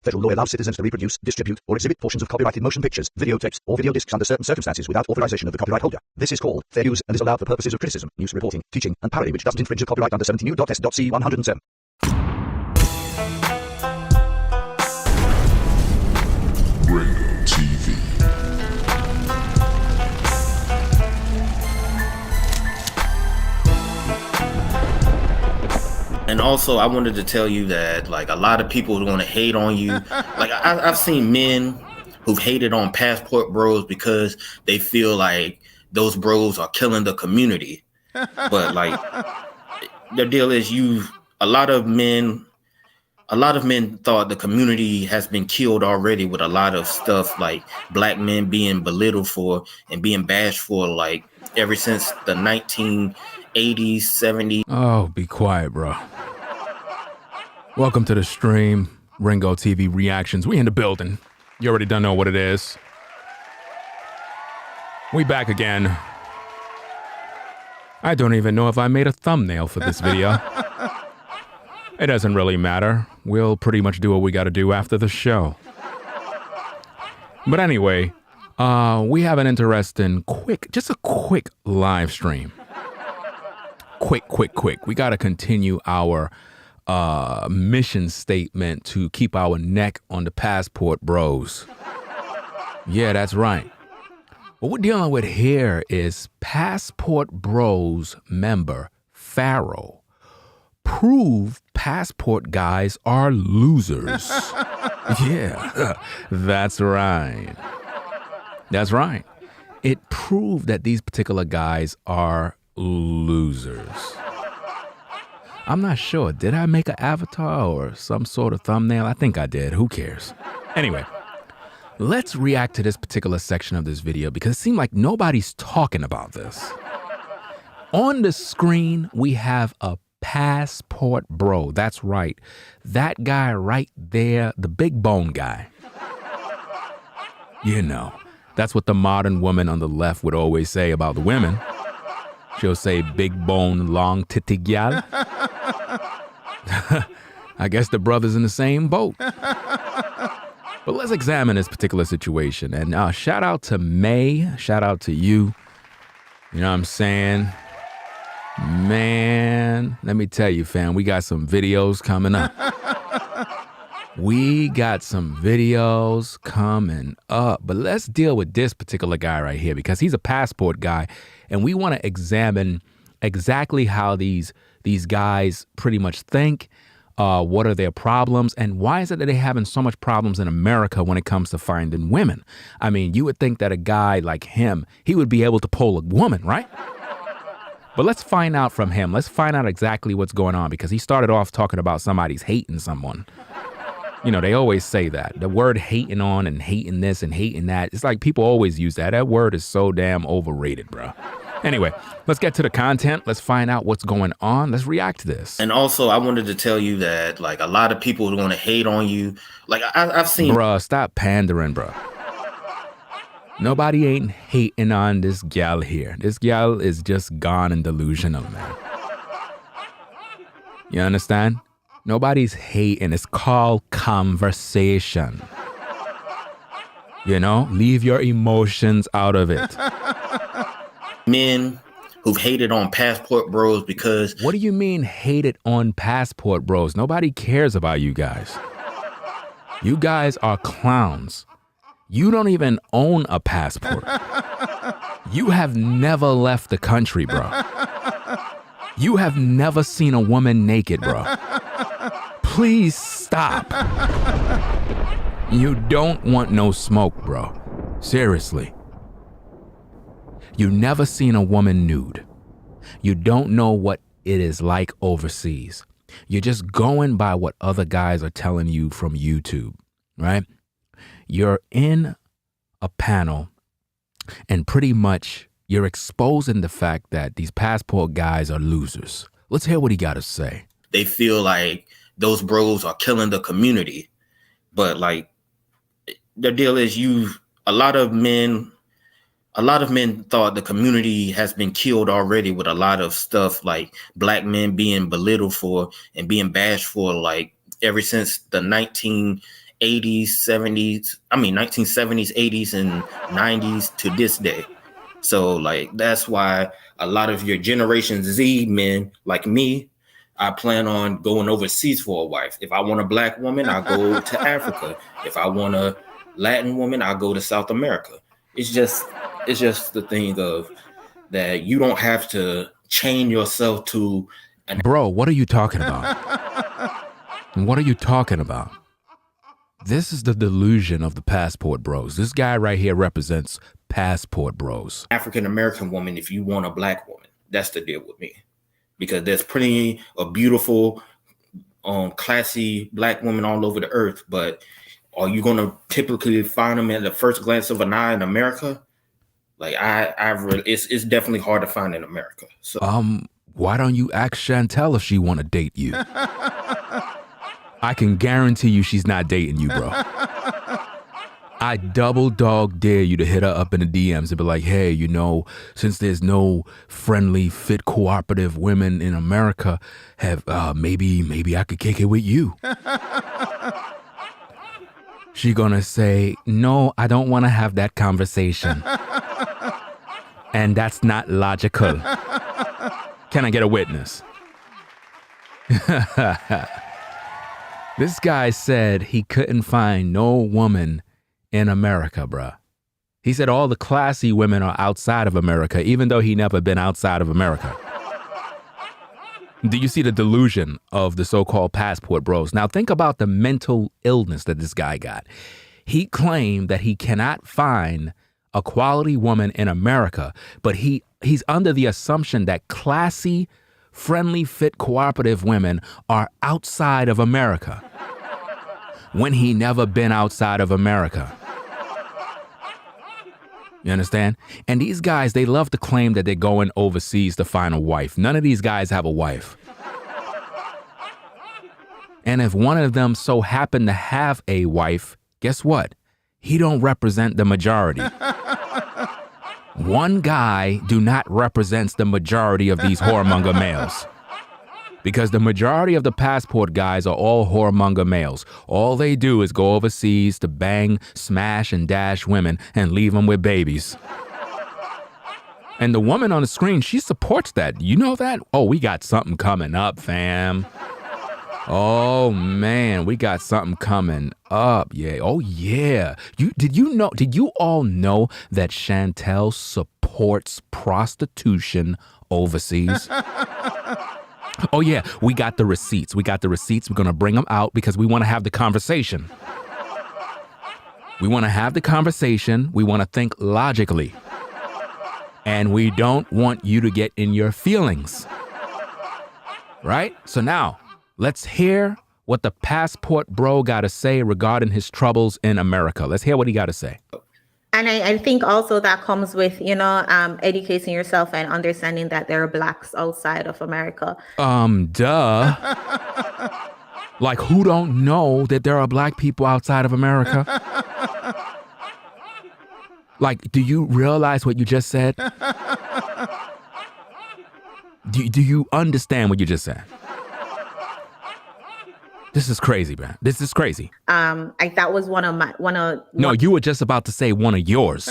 Federal law allows citizens to reproduce, distribute, or exhibit portions of copyrighted motion pictures, videotapes, or video discs under certain circumstances without authorization of the copyright holder. This is called fair use and is allowed for purposes of criticism, news reporting, teaching, and parody which doesn't infringe a copyright under 17 U.S.C. 107. Ringo TV. And also, I wanted to tell you that, like, a lot of people want to hate on you. Like, I've seen men who've hated on passport bros because they feel like those bros are killing the community. But, like, the deal is a lot of men thought the community has been killed already with a lot of stuff, like black men being belittled for and being bashed for, like, ever since the 1980s, 70s. Oh, be quiet, bro. Welcome to the stream, Ringo TV Reactions. We in the building. You already don't know what it is. We back again. I don't even know if I made a thumbnail for this video. It doesn't really matter. We'll pretty much do what we got to do after the show. But anyway, we have an interesting just a quick live stream. Quick. We got to continue our mission statement to keep our neck on the passport bros. Yeah, that's right. What we're dealing with here is Passport Bros member Pharaoh. Prove passport guys are losers. Yeah, that's right. That's right. It proved that these particular guys are losers. I'm not sure. Did I make an avatar or some sort of thumbnail? I think I did. Who cares? Anyway, let's react to this particular section of this video because it seemed like nobody's talking about this. On the screen, we have a passport bro. That's right. That guy right there, the big bone guy. You know, that's what the modern woman on the left would always say about the women. She'll say big bone, long titty gal. I guess the brother's in the same boat. But let's examine this particular situation. And shout out to May. Shout out to you. You know what I'm saying? Man, let me tell you, fam, we got some videos coming up. But let's deal with this particular guy right here because he's a passport guy. And we want to examine exactly how these guys pretty much think, what are their problems, and why is it that they're having so much problems in America when it comes to finding women? I mean, you would think that a guy like him, he would be able to pull a woman, right? But let's find out from him. Let's find out exactly what's going on because he started off talking about somebody's hating someone. You know, they always say that. The word hating on and hating this and hating that. It's like people always use that. That word is so damn overrated, bro. Anyway, let's get to the content. Let's find out what's going on. Let's react to this. And also, I wanted to tell you that, like, a lot of people want to hate on you. Like, I've seen... Bruh, stop pandering, bruh. Nobody ain't hating on this gal here. This gal is just gone and delusional, man. You understand? Nobody's hating. It's called conversation. You know? Leave your emotions out of it. Men who've hated on passport bros because... What do you mean hated on passport bros? Nobody cares about you guys. You guys are clowns. You don't even own a passport. You have never left the country, bro. You have never seen a woman naked, bro. Please stop. You don't want no smoke, bro. Seriously. You never seen a woman nude. You don't know what it is like overseas. You're just going by what other guys are telling you from YouTube, right? You're in a panel and pretty much you're exposing the fact that these passport guys are losers. Let's hear what he got to say. They feel like those bros are killing the community. But, like, the deal is a lot of men thought the community has been killed already with a lot of stuff, like black men being belittled for and being bashed for, like, ever since the 1980s, 80s, 70s, 1970s, 80s, and 90s to this day. So like that's why a lot of your Generation Z men like me, I plan on going overseas for a wife. If I want a black woman, I go to Africa. If I want a Latin woman, I go to South America. It's just the thing of that you don't have to chain yourself to an. Bro, what are you talking about? What are you talking about? This is the delusion of the passport bros. This guy right here represents passport bros. African American woman, if you want a black woman, that's the deal with me. Because there's plenty of beautiful, classy black women all over the earth, but are you going to typically find them at the first glance of an eye in America? Like it's definitely hard to find in America. So why don't you ask Chantel if she want to date you? I can guarantee you she's not dating you, bro. I double dog dare you to hit her up in the DMs and be like, hey, you know, since there's no friendly, fit, cooperative women in America, maybe I could kick it with you. She gonna say, no, I don't want to have that conversation. And that's not logical. Can I get a witness? This guy said he couldn't find no woman in America, bruh. He said all the classy women are outside of America, even though he never been outside of America. Do you see the delusion of the so-called passport bros? Now think about the mental illness that this guy got. He claimed that he cannot find a quality woman in America, but he's under the assumption that classy, friendly, fit, cooperative women are outside of America when he never been outside of America. You understand? And these guys, they love to claim that they're going overseas to find a wife. None of these guys have a wife. And if one of them so happened to have a wife, guess what? He don't represent the majority. One guy do not represents the majority of these whoremonger males. Because the majority of the passport guys are all whoremonger males. All they do is go overseas to bang, smash, and dash women and leave them with babies. And the woman on the screen, she supports that. You know that? Oh, we got something coming up, fam. Oh, man, we got something coming up. Yeah. Oh, yeah. Did you all know that Chantel supports prostitution overseas? Oh, yeah, we got the receipts. We're going to bring them out because we want to have the conversation. We want to have the conversation. We want to think logically. And we don't want you to get in your feelings. Right? So now, let's hear what the passport bro got to say regarding his troubles in America. Let's hear what he got to say. And I think also that comes with, educating yourself and understanding that there are blacks outside of America. Duh. Like, who don't know that there are black people outside of America? Like, do you realize what you just said? Do you understand what you just said? This is crazy, man. This is crazy. That was No, you were just about to say one of yours.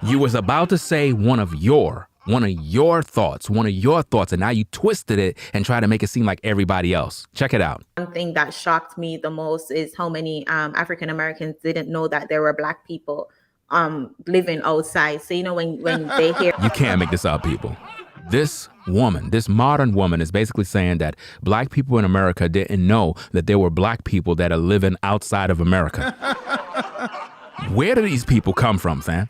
You was about to say one of your thoughts, and now you twisted it and tried to make it seem like everybody else. Check it out. One thing that shocked me the most is how many African Americans didn't know that there were black people living outside. So, when they hear... You can't make this up, people. This modern woman is basically saying that black people in America didn't know that there were black people that are living outside of America. Where do these people come from, fam?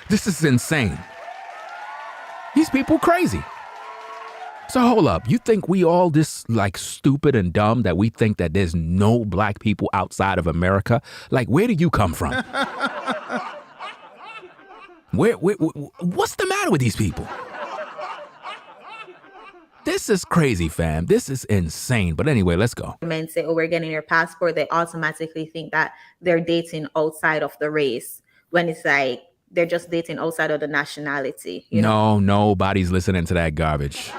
This is insane. These people crazy. So hold up. You think we all this like stupid and dumb that we think that there's no black people outside of America? Like, where do you come from? What's the matter with these people? This is crazy, fam. This is insane. But anyway, let's go. Men say, oh, we're getting your passport. They automatically think that they're dating outside of the race when it's like they're just dating outside of the nationality. No, nobody's listening to that garbage.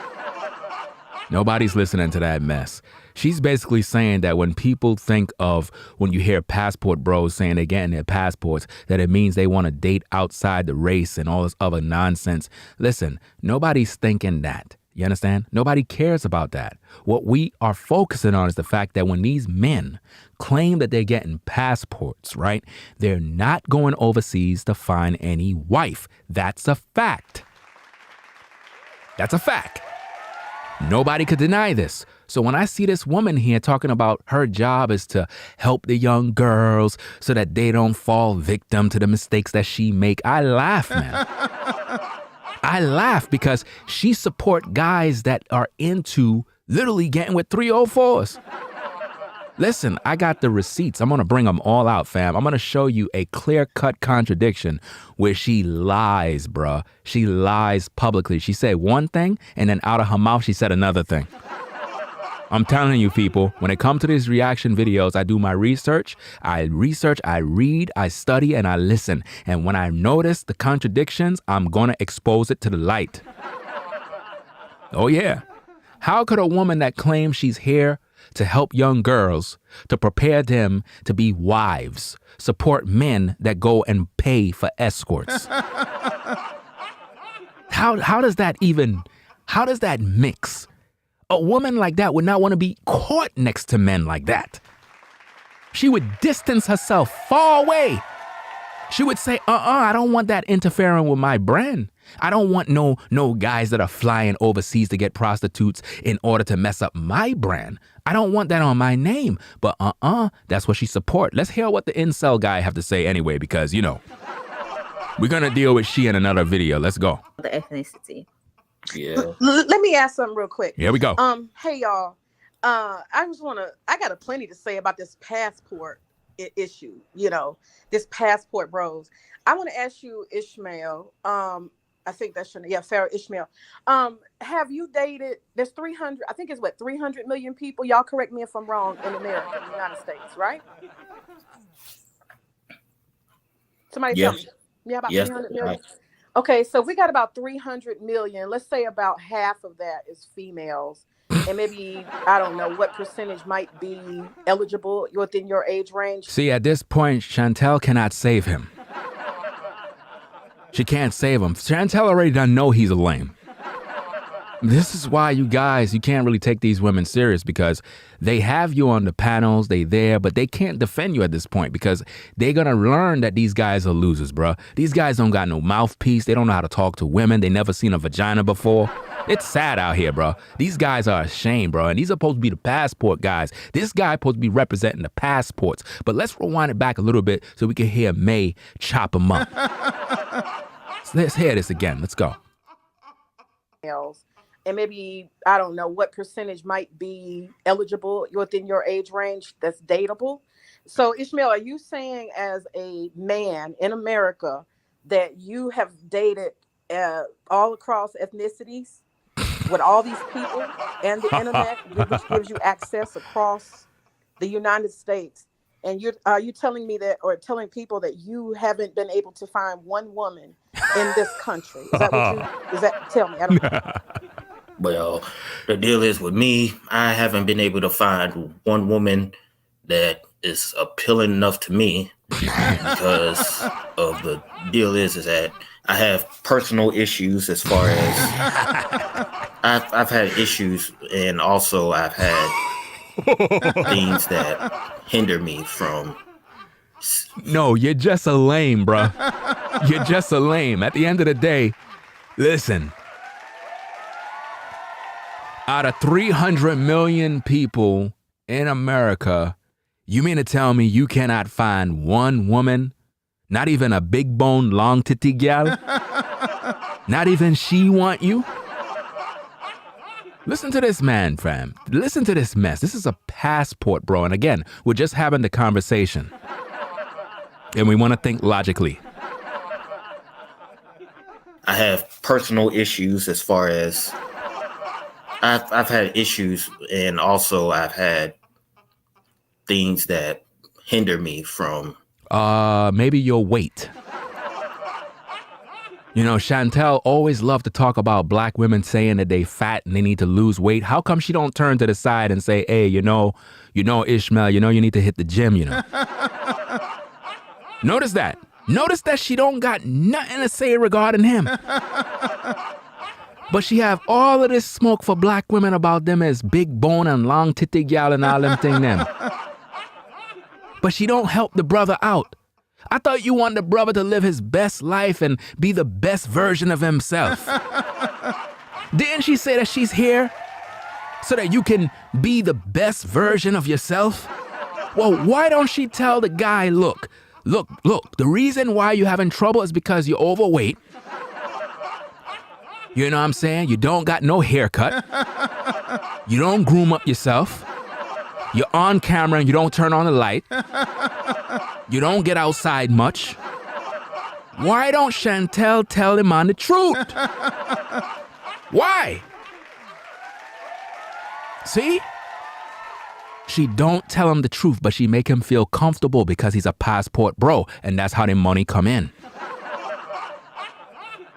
Nobody's listening to that mess. She's basically saying that when people think of, when you hear passport bros saying they're getting their passports, that it means they want to date outside the race and all this other nonsense. Listen, nobody's thinking that. You understand? Nobody cares about that. What we are focusing on is the fact that when these men claim that they're getting passports, right? They're not going overseas to find any wife. That's a fact. That's a fact. Nobody could deny this. So when I see this woman here talking about her job is to help the young girls so that they don't fall victim to the mistakes that she make, I laugh, man. I laugh because she support guys that are into literally getting with 304s. Listen, I got the receipts. I'm going to bring them all out, fam. I'm going to show you a clear-cut contradiction where she lies, bruh. She lies publicly. She said one thing, and then out of her mouth, she said another thing. I'm telling you, people, when it comes to these reaction videos, I do my research, I read, I study, and I listen. And when I notice the contradictions, I'm going to expose it to the light. Oh, yeah. How could a woman that claims she's here to help young girls, to prepare them to be wives, support men that go and pay for escorts? How does that mix? A woman like that would not want to be caught next to men like that. She would distance herself far away. She would say, I don't want that interfering with my brand. I don't want no guys that are flying overseas to get prostitutes in order to mess up my brand. I don't want that on my name. But that's what she support. Let's hear what the incel guy have to say anyway, because, we're going to deal with she in another video. Let's go. The ethnicity. Yeah. Let me ask something real quick. Here we go. Hey y'all. I got plenty to say about this passport issue. This passport bros. I want to ask you, Ishmael. I think that's Pharaoh Ishmael. Have you dated? There's 300. I think it's 300 million people. Y'all correct me if I'm wrong in America, in the United States, right? Somebody tell me. Yeah, about 300 million. Right. Okay, so if we got about 300 million, let's say about half of that is females, and maybe, I don't know, what percentage might be eligible within your age range? See, at this point, Chantel cannot save him. She can't save him. Chantel already done know he's a lame. This is why you can't really take these women serious, because they have you on the panels, they there, but they can't defend you at this point because they're going to learn that these guys are losers, bro. These guys don't got no mouthpiece. They don't know how to talk to women. They never seen a vagina before. It's sad out here, bro. These guys are ashamed, bro. And these are supposed to be the passport guys. This guy supposed to be representing the passports. But let's rewind it back a little bit so we can hear May chop them up. So let's hear this again. Let's go. And maybe, I don't know, what percentage might be eligible within your age range that's dateable. So, Ishmael, are you saying as a man in America that you have dated all across ethnicities with all these people and the internet, which gives you access across the United States? And are you telling me that, or telling people that you haven't been able to find one woman in this country? Is that tell me, I don't know. Well, the deal is with me, I haven't been able to find one woman that is appealing enough to me because of the deal is that I have personal issues as far as I've had issues, and also I've had things that hinder me from. No, you're just a lame, bro. You're just a lame. At the end of the day, listen. Out of 300 million people in America, you mean to tell me you cannot find one woman? Not even a big bone, long titty gal? Not even she want you? Listen to this man, fam. Listen to this mess. This is a passport, bro. And again, we're just having the conversation. And we want to think logically. I have personal issues as far as I've had issues, and also I've had things that hinder me from. Maybe your weight. You know, Chantel always loved to talk about black women saying that they fat and they need to lose weight. How come she don't turn to the side and say, hey, you know, Ishmael, you need to hit the gym, Notice that. Notice that she don't got nothing to say regarding him. But she have all of this smoke for black women about them as big bone and long titty gal and all them thing them. But she don't help the brother out. I thought you wanted the brother to live his best life and be the best version of himself. Didn't she say that she's here so that you can be the best version of yourself? Well, why don't she tell the guy, look, the reason why you're having trouble is because you're overweight. You know what I'm saying? You don't got no haircut. You don't groom up yourself. You're on camera and you don't turn on the light. You don't get outside much. Why don't Chantel tell him on the truth? Why? See? She don't tell him the truth, but she make him feel comfortable because he's a passport bro, and that's how the money come in.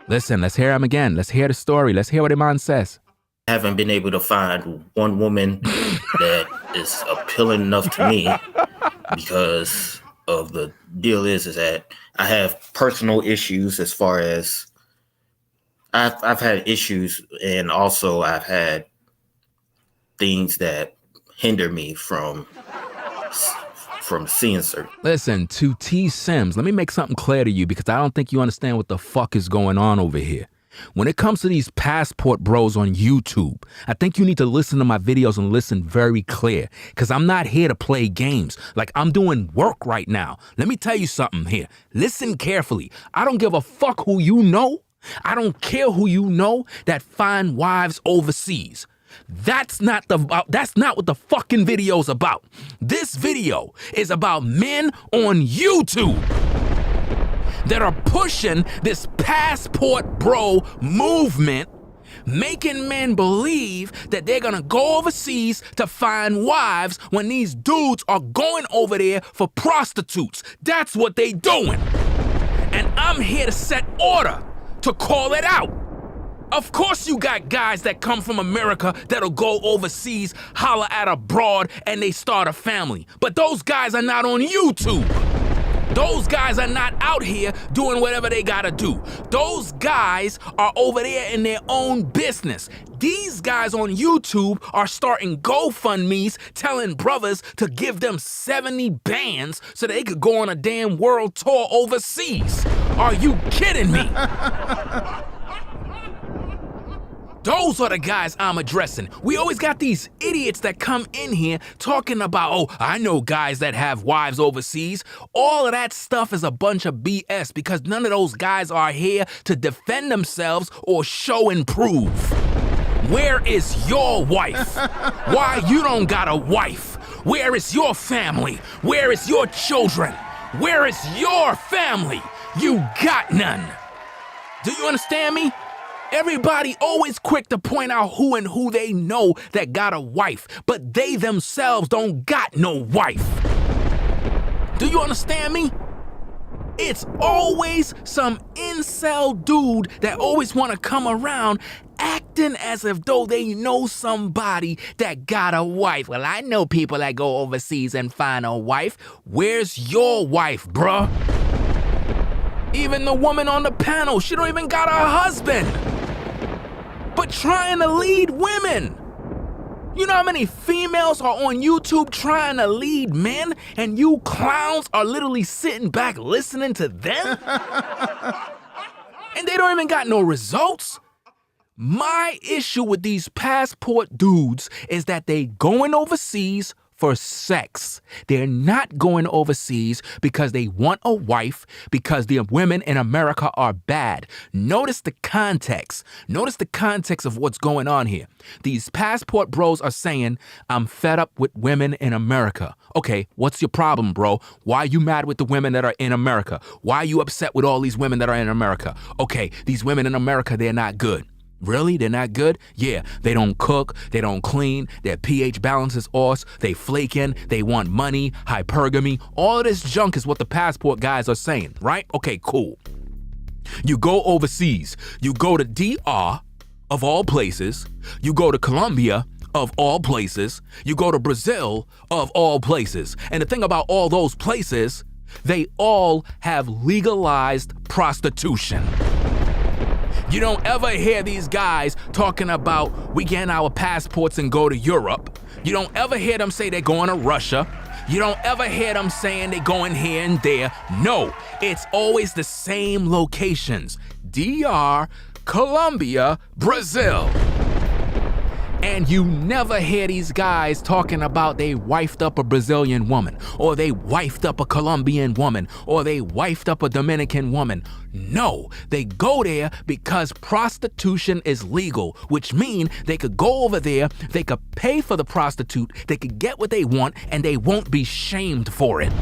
Listen, let's hear him again. Let's hear the story. Let's hear what the man says. I haven't been able to find one woman that is appealing enough to me because of the deal is that I have personal issues as far as I've had issues, and also I've had things that hinder me from seeing certain. Listen, to T. Sims, let me make something clear to you because I don't think you understand what the fuck is going on over here. When it comes to these passport bros on YouTube, I think you need to listen to my videos and listen very clear because I'm not here to play games. Like, I'm doing work right now. Let me tell you something here. Listen carefully. I don't give a fuck who you know. I don't care who you know that find wives overseas. That's not what the fucking video's about. This video is about men on YouTube that are pushing this passport bro movement, making men believe that they're gonna go overseas to find wives when these dudes are going over there for prostitutes. That's what they doing. And I'm here to set order, to call it out. Of course you got guys that come from America that'll go overseas, holler at a broad, and they start a family. But those guys are not on YouTube. Those guys are not out here doing whatever they gotta do. Those guys are over there in their own business. These guys on YouTube are starting GoFundMes telling brothers to give them 70 bands so they could go on a damn world tour overseas. Are you kidding me? Those are the guys I'm addressing. We always got these idiots that come in here talking about, oh, I know guys that have wives overseas. All of that stuff is a bunch of BS because none of those guys are here to defend themselves or show and prove. Where is your wife? Why you don't got a wife? Where is your family? Where is your children? Where is your family? You got none. Do you understand me? Everybody always quick to point out who they know that got a wife, but they themselves don't got no wife. Do you understand me? It's always some incel dude that always want to come around acting as if though they know somebody that got a wife. Well, I know people that go overseas and find a wife. Where's your wife, bruh? Even the woman on the panel, she don't even got a husband. But trying to lead women. You know how many females are on YouTube trying to lead men, and you clowns are literally sitting back listening to them? And they don't even got no results? My issue with these passport dudes is that they going overseas for sex. They're not going overseas because they want a wife, because the women in America are bad. Notice the context. Notice the context of what's going on here. These passport bros are saying, I'm fed up with women in America. Okay, what's your problem, bro? Why are you mad with the women that are in America? Why are you upset with all these women that are in America? Okay, these women in America, they're not good. Really? They're not good? Yeah, they don't cook, they don't clean, their pH balance is off, they flaking, they want money, hypergamy. All of this junk is what the passport guys are saying, right? Okay, cool. You go overseas. You go to DR, of all places. You go to Colombia, of all places. You go to Brazil, of all places. And the thing about all those places, they all have legalized prostitution. You don't ever hear these guys talking about we get our passports and go to Europe. You don't ever hear them say they're going to Russia. You don't ever hear them saying they're going here and there. No, it's always the same locations. DR, Colombia, Brazil. And you never hear these guys talking about they wifed up a Brazilian woman, or they wifed up a Colombian woman, or they wifed up a Dominican woman. No, they go there because prostitution is legal, which means they could go over there, they could pay for the prostitute, they could get what they want, and they won't be shamed for it.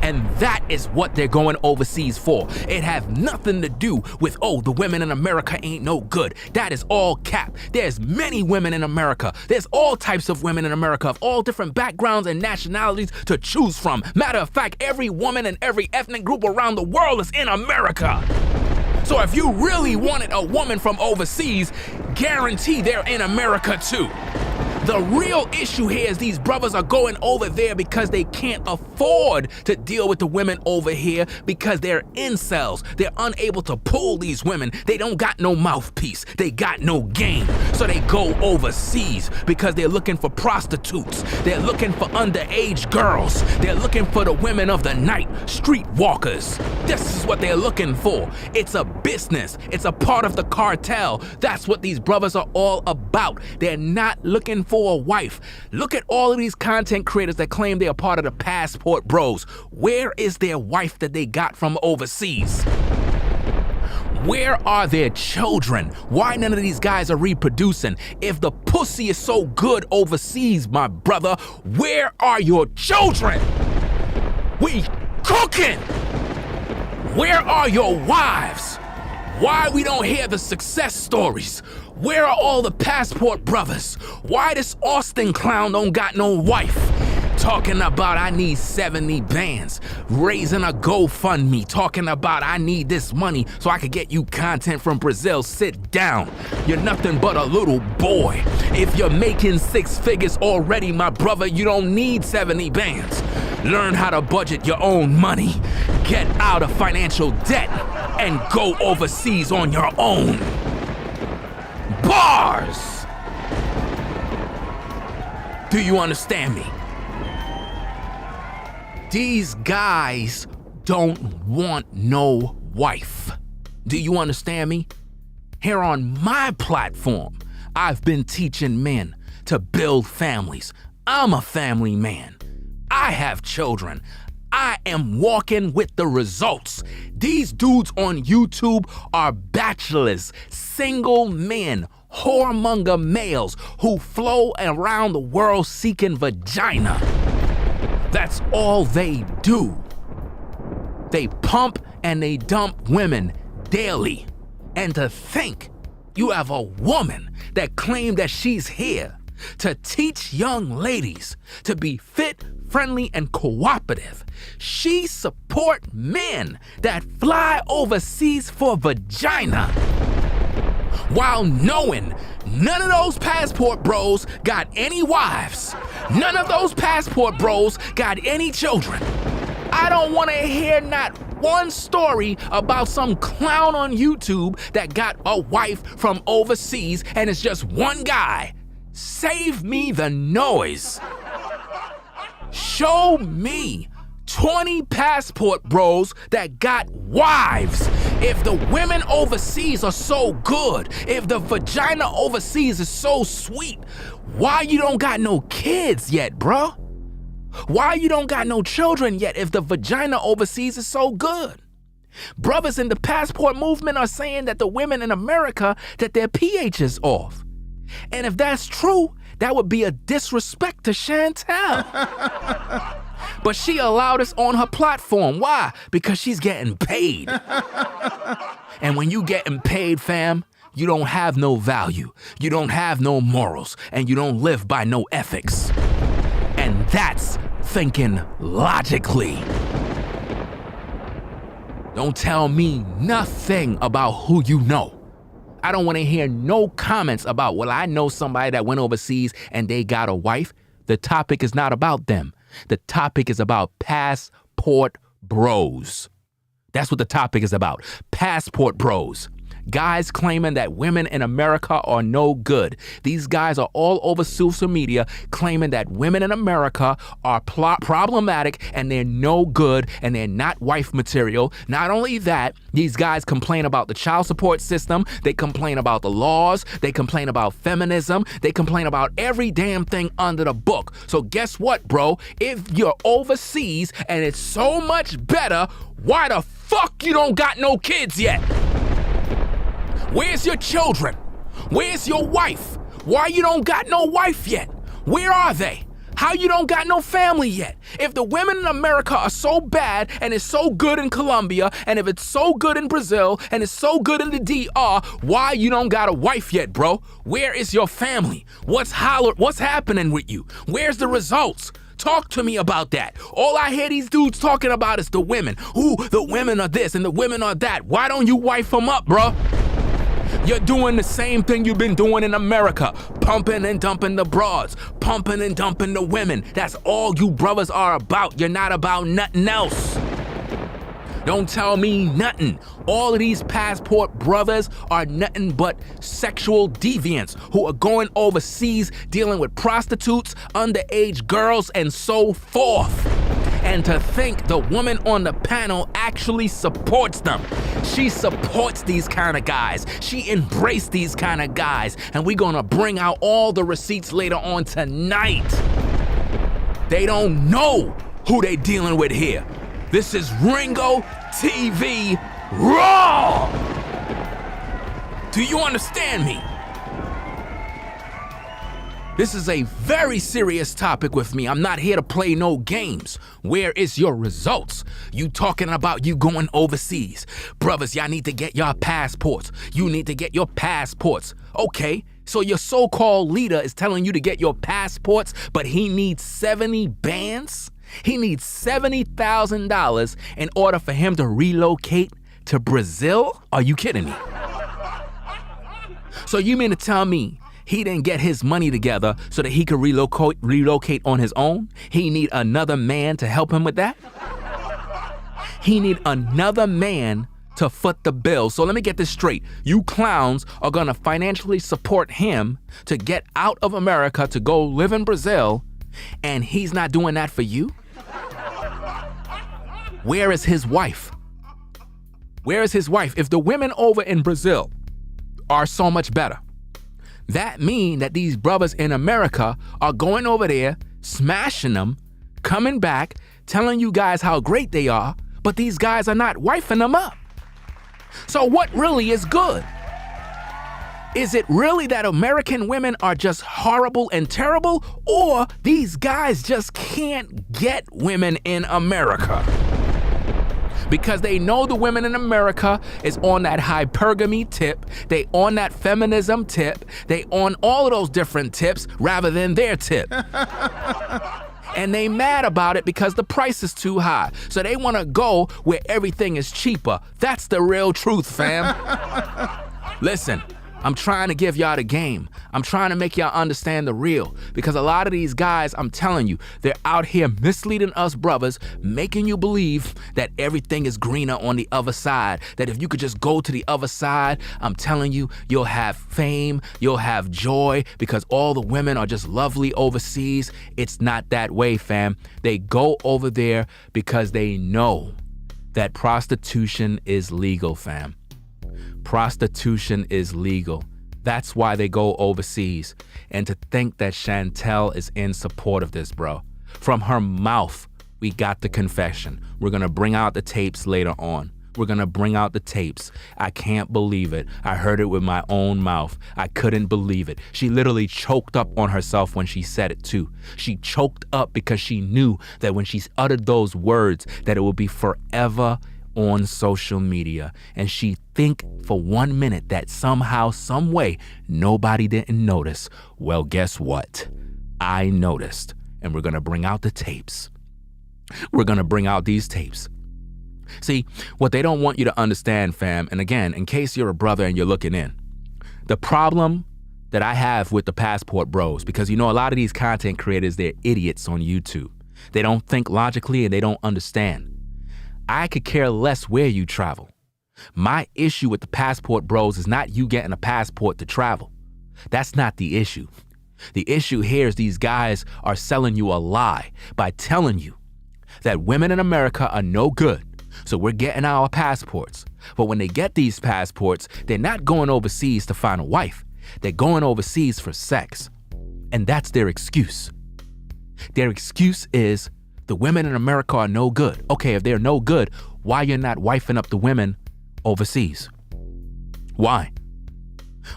And that is what they're going overseas for. It has nothing to do with, oh, the women in America ain't no good. That is all cap. There's many women in America. There's all types of women in America of all different backgrounds and nationalities to choose from. Matter of fact, every woman and every ethnic group around the world is in America. So if you really wanted a woman from overseas, guarantee they're in America too. The real issue here is these brothers are going over there because they can't afford to deal with the women over here because they're incels. They're unable to pull these women. They don't got no mouthpiece. They got no game. So they go overseas because they're looking for prostitutes. They're looking for underage girls. They're looking for the women of the night, streetwalkers. This is what they're looking for. It's a business. It's a part of the cartel. That's what these brothers are all about. They're not looking for a wife. Look at all of these content creators that claim they are part of the Passport Bros. Where is their wife that they got from overseas? Where are their children? Why none of these guys are reproducing? If the pussy is so good overseas, my brother, where are your children? We cooking! Where are your wives? Why we don't hear the success stories? Where are all the Passport brothers? Why this Austin clown don't got no wife? Talking about I need 70 bands, raising a GoFundMe, talking about I need this money so I could get you content from Brazil. Sit down. You're nothing but a little boy. If you're making 6 figures already, my brother, you don't need 70 bands. Learn how to budget your own money. Get out of financial debt and go overseas on your own. Bars! Do you understand me? These guys don't want no wife. Do you understand me? Here on my platform, I've been teaching men to build families. I'm a family man. I have children. I am walking with the results. These dudes on YouTube are bachelors, single men, whoremonger males who flow around the world seeking vagina. That's all they do. They pump and they dump women daily. And to think you have a woman that claimed that she's here to teach young ladies to be fit, friendly, and cooperative. She support men that fly overseas for vagina, while knowing none of those Passport Bros got any wives. None of those Passport Bros got any children. I don't want to hear not one story about some clown on YouTube that got a wife from overseas and it's just one guy. Save me the noise. Show me 20 Passport Bros that got wives. If the women overseas are so good, if the vagina overseas is so sweet, why you don't got no kids yet, bro? Why you don't got no children yet if the vagina overseas is so good? Brothers in the Passport movement are saying that the women in America, that their pH is off. And if that's true, that would be a disrespect to Chantel. But she allowed us on her platform. Why? Because she's getting paid. And when you getting paid, fam, you don't have no value. You don't have no morals. And you don't live by no ethics. And that's thinking logically. Don't tell me nothing about who you know. I don't want to hear no comments about, well, I know somebody that went overseas and they got a wife. The topic is not about them. The topic is about passport bros. That's what the topic is about. Passport bros. Guys claiming that women in America are no good. These guys are all over social media claiming that women in America are problematic and they're no good and they're not wife material. Not only that, these guys complain about the child support system. They complain about the laws. They complain about feminism. They complain about every damn thing under the book. So guess what, bro? If you're overseas and it's so much better, why the fuck you don't got no kids yet? Where's your children? Where's your wife? Why you don't got no wife yet? Where are they? How you don't got no family yet? If the women in America are so bad and it's so good in Colombia, and if it's so good in Brazil and it's so good in the DR, why you don't got a wife yet, bro? Where is your family? What's happening with you? Where's the results? Talk to me about that. All I hear these dudes talking about is the women. Ooh, the women are this and the women are that. Why don't you wife them up, bro? You're doing the same thing you've been doing in America. Pumping and dumping the broads. Pumping and dumping the women. That's all you brothers are about. You're not about nothing else. Don't tell me nothing. All of these passport brothers are nothing but sexual deviants who are going overseas dealing with prostitutes, underage girls, and so forth. And to think the woman on the panel actually supports them. She supports these kind of guys. She embraced these kind of guys. And we're gonna bring out all the receipts later on tonight. They don't know who they dealing with here. This is Ringo TV Raw! Do you understand me? This is a very serious topic with me. I'm not here to play no games. Where is your results? You talking about you going overseas. Brothers, y'all need to get your passports. You need to get your passports. Okay, so your so-called leader is telling you to get your passports, but he needs 70 bands? He needs $70,000 in order for him to relocate to Brazil? Are you kidding me? So you mean to tell me he didn't get his money together so that he could relocate on his own? He need another man to help him with that? He need another man to foot the bill. So let me get this straight. You clowns are gonna financially support him to get out of America to go live in Brazil, and he's not doing that for you? Where is his wife? Where is his wife? If the women over in Brazil are so much better, that mean that these brothers in America are going over there, smashing them, coming back, telling you guys how great they are, but these guys are not wifing them up. So what really is good? Is it really that American women are just horrible and terrible, or these guys just can't get women in America? Because they know the women in America is on that hypergamy tip, they on that feminism tip, they on all of those different tips rather than their tip. And they mad about it because the price is too high. So they want to go where everything is cheaper. That's the real truth, fam. Listen, I'm trying to give y'all the game. I'm trying to make y'all understand the real. Because a lot of these guys, I'm telling you, they're out here misleading us brothers, making you believe that everything is greener on the other side. That if you could just go to the other side, I'm telling you, you'll have fame, you'll have joy, because all the women are just lovely overseas. It's not that way, fam. They go over there because they know that prostitution is legal, fam. Prostitution is legal. That's why they go overseas. And to think that Chantel is in support of this, bro. From her mouth, we got the confession. We're gonna bring out the tapes later on. We're gonna bring out the tapes. I can't believe it. I heard it with my own mouth. I couldn't believe it. She literally choked up on herself when she said it too. She choked up because she knew that when she uttered those words, that it would be forever on social media. And she think for 1 minute that somehow, some way, nobody didn't notice. Well, guess what? I noticed. And we're gonna bring out the tapes. We're gonna bring out these tapes. See, what they don't want you to understand, fam, and again, in case you're a brother and you're looking in, the problem that I have with the passport bros, because a lot of these content creators, they're idiots on YouTube. They don't think logically and they don't understand. I could care less where you travel. My issue with the passport bros is not you getting a passport to travel. That's not the issue. The issue here is these guys are selling you a lie by telling you that women in America are no good. So we're getting our passports. But when they get these passports, they're not going overseas to find a wife. They're going overseas for sex. And that's their excuse. Their excuse is the women in America are no good. Okay, if they're no good, why you're not wifing up the women overseas? Why?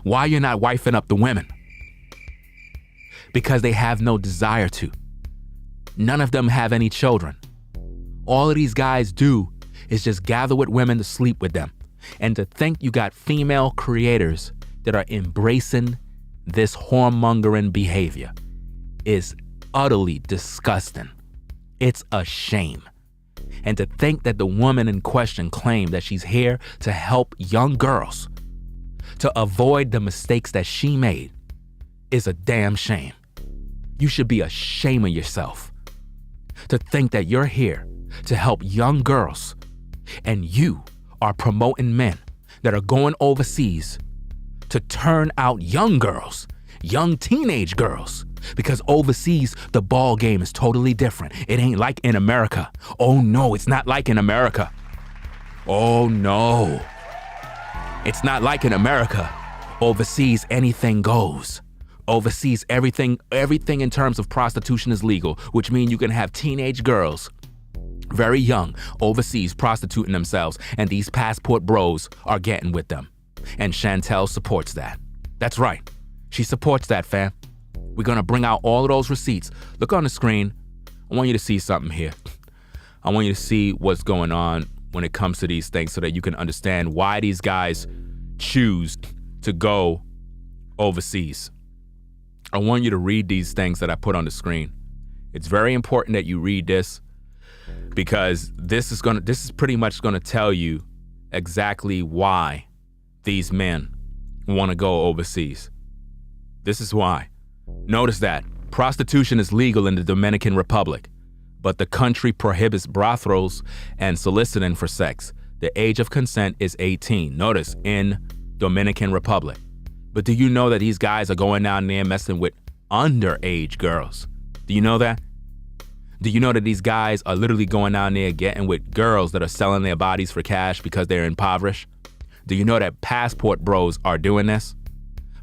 Why you're not wifing up the women? Because they have no desire to. None of them have any children. All of these guys do is just gather with women to sleep with them. And to think you got female creators that are embracing this whoremongering behavior is utterly disgusting. It's a shame. And to think that the woman in question claimed that she's here to help young girls to avoid the mistakes that she made is a damn shame. You should be ashamed of yourself to think that you're here to help young girls and you are promoting men that are going overseas to turn out young girls, young teenage girls, because overseas the ball game is totally different. It ain't like in America. Oh no, it's not like in America. Oh no. It's not like in America. Overseas, anything goes. Overseas, everything in terms of prostitution is legal, which means you can have teenage girls, very young, overseas prostituting themselves, and these passport bros are getting with them. And Chantel supports that. That's right. She supports that, fam. We're gonna bring out all of those receipts. Look on the screen. I want you to see something here. I want you to see what's going on when it comes to these things so that you can understand why these guys choose to go overseas. I want you to read these things that I put on the screen. It's very important that you read this because this is pretty much gonna tell you exactly why these men want to go overseas. This is why. Notice that prostitution is legal in the Dominican Republic, but the country prohibits brothels and soliciting for sex. The age of consent is 18. Notice, in Dominican Republic. But do you know that these guys are going down there messing with underage girls? Do you know that? Do you know that these guys are literally going down there getting with girls that are selling their bodies for cash because they're impoverished? Do you know that passport bros are doing this?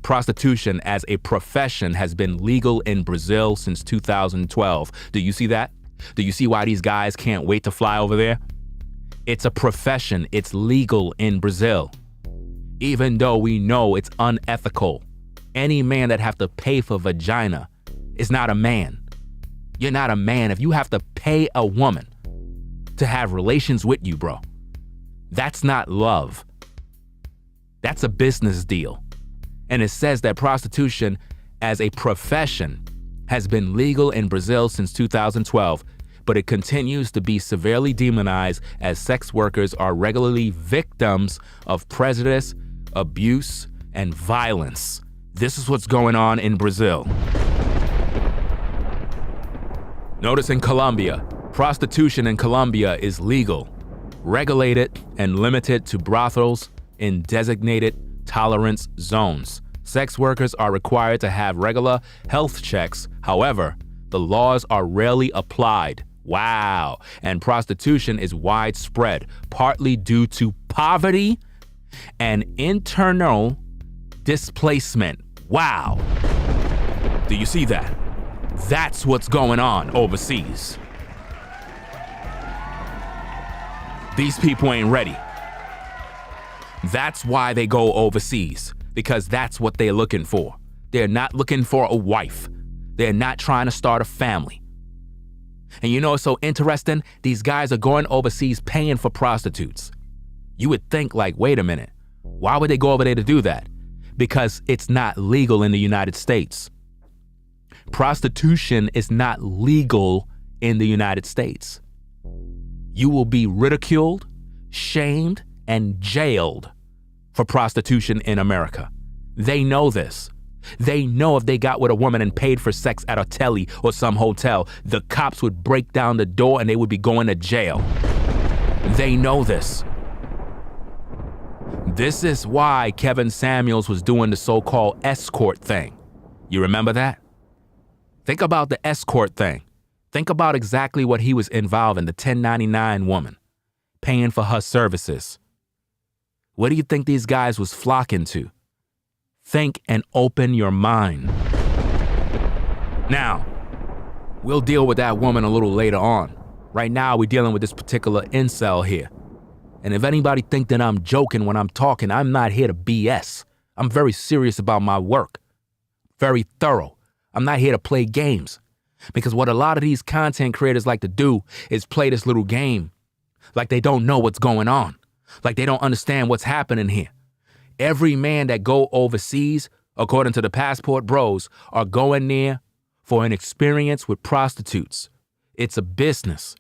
Prostitution as a profession has been legal in Brazil since 2012. Do you see that? Do you see why these guys can't wait to fly over there? It's a profession. It's legal in Brazil. Even though we know it's unethical. Any man that have to pay for vagina is not a man. You're not a man if you have to pay a woman to have relations with you, bro. That's not love. That's a business deal. And it says that prostitution as a profession has been legal in Brazil since 2012, but it continues to be severely demonized as sex workers are regularly victims of prejudice, abuse, and violence. This is what's going on in Brazil. Notice in Colombia, prostitution in Colombia is legal, regulated, and limited to brothels in designated tolerance zones. Sex workers are required to have regular health checks. However, the laws are rarely applied. Wow. And prostitution is widespread, partly due to poverty and internal displacement. Wow. Do you see that? That's what's going on overseas. These people ain't ready. That's why they go overseas, because that's what they're looking for. They're not looking for a wife. They're not trying to start a family. And you know what's so interesting? These guys are going overseas paying for prostitutes. You would think like, wait a minute, why would they go over there to do that? Because it's not legal in the United States. Prostitution is not legal in the United States. You will be ridiculed shamed, and jailed for prostitution in America. They know this. They know if they got with a woman and paid for sex at a telly or some hotel, the cops would break down the door and they would be going to jail. They know this. This is why Kevin Samuels was doing the so-called escort thing. You remember that? Think about the escort thing. Think about exactly what he was involved in, the 1099 woman, paying for her services. What do you think these guys was flocking to? Think and open your mind. Now, we'll deal with that woman a little later on. Right now, we're dealing with this particular incel here. And if anybody think that I'm joking when I'm talking, I'm not here to BS. I'm very serious about my work. Very thorough. I'm not here to play games. Because what a lot of these content creators like to do is play this little game. Like they don't know what's going on. Like they don't understand what's happening here. Every man that go overseas, according to the Passport Bros, are going there for an experience with prostitutes. It's a business.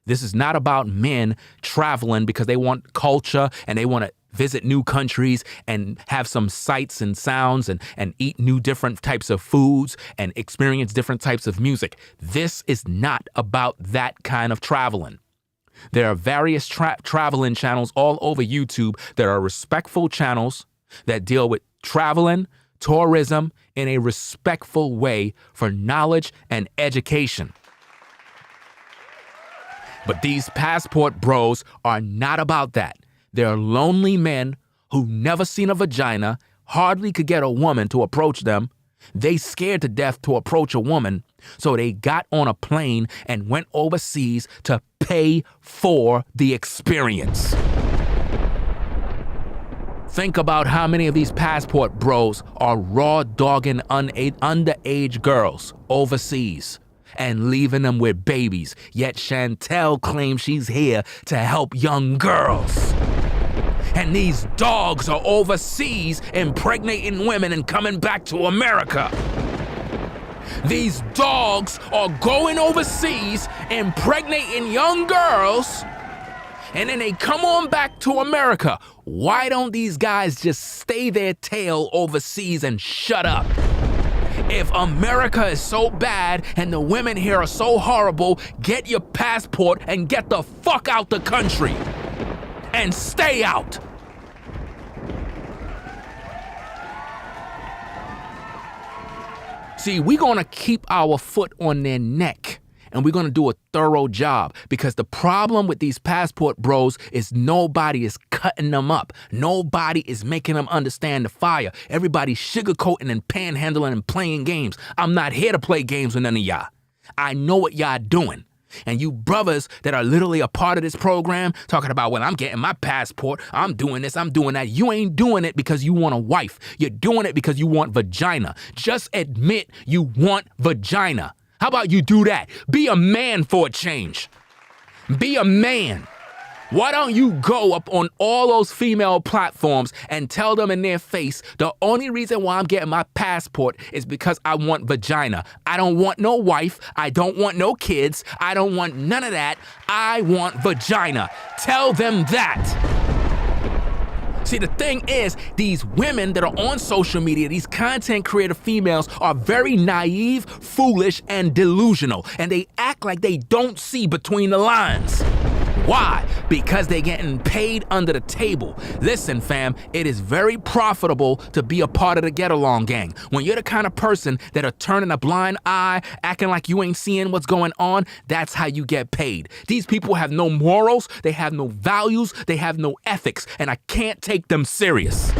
This is not about men traveling because they want culture and they want to visit new countries and have some sights and sounds and eat new different types of foods and experience different types of music. This is not about that kind of traveling. There are various traveling channels all over YouTube that are respectful channels that deal with traveling, tourism in a respectful way for knowledge and education. But these Passport Bros are not about that. They're lonely men who never seen a vagina, hardly could get a woman to approach them. They scared to death to approach a woman, so they got on a plane and went overseas to pay for the experience. Think about how many of these Passport Bros are raw dogging underage girls overseas and leaving them with babies, yet Chantel claims she's here to help young girls. And these dogs are overseas impregnating women and coming back to America. These dogs are going overseas impregnating young girls, and then they come on back to America. Why don't these guys just stay their tail overseas and shut up? If America is so bad and the women here are so horrible, get your passport and get the fuck out the country. And stay out. See, we're gonna keep our foot on their neck and we're gonna do a thorough job, because the problem with these Passport Bros is nobody is cutting them up. Nobody is making them understand the fire. Everybody's sugarcoating and panhandling and playing games. I'm not here to play games with none of y'all. I know what y'all doing. And you brothers that are literally a part of this program talking about, well, I'm getting my passport, I'm doing this, I'm doing that. You ain't doing it because you want a wife. You're doing it because you want vagina. Just admit you want vagina. How about you do that? Be a man for a change. Be a man. Why don't you go up on all those female platforms and tell them in their face, the only reason why I'm getting my passport is because I want vagina. I don't want no wife. I don't want no kids. I don't want none of that. I want vagina. Tell them that. See, the thing is, these women that are on social media, these content creator females, are very naive, foolish, and delusional. And they act like they don't see between the lines. Why? Because they're getting paid under the table. Listen, fam, it is very profitable to be a part of the Get Along gang. When you're the kind of person that are turning a blind eye, acting like you ain't seeing what's going on, that's how you get paid. These people have no morals, they have no values, they have no ethics, and I can't take them serious.